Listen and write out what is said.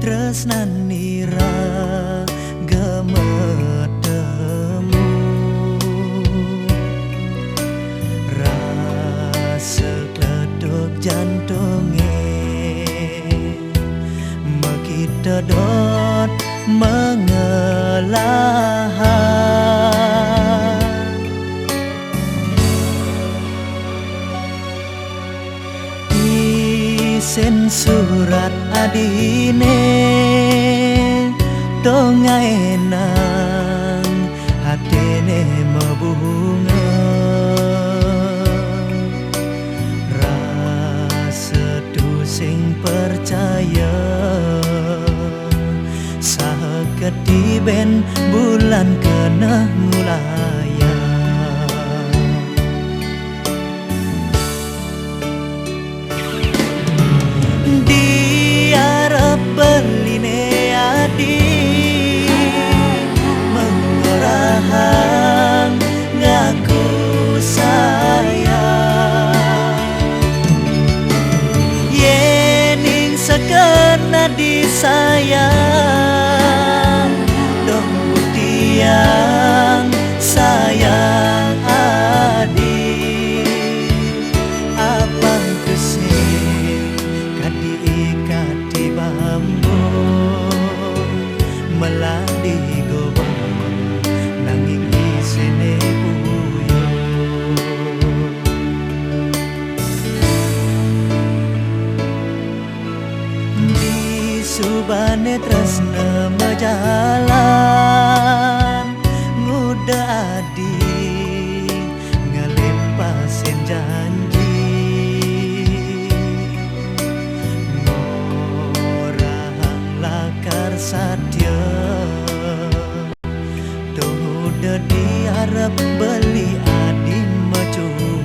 Tresnanira gemetemu rasa kleduk jantunge mekita dot mengelah isen surat adine dongai nang hatene mebunga rasa tu sing percaya sah ketiben bulan kena ngulaya diarep beline adi mengerahang ngaku sayang yening sekena disayang dong buktiang sayang adi abang kesing kadi-ikat di bambu meladi gobang nanging isine buyo di subane tresna majalan nguda adi ngelepasin janji ngorang lakar satya tuh udah diharap beli adi macung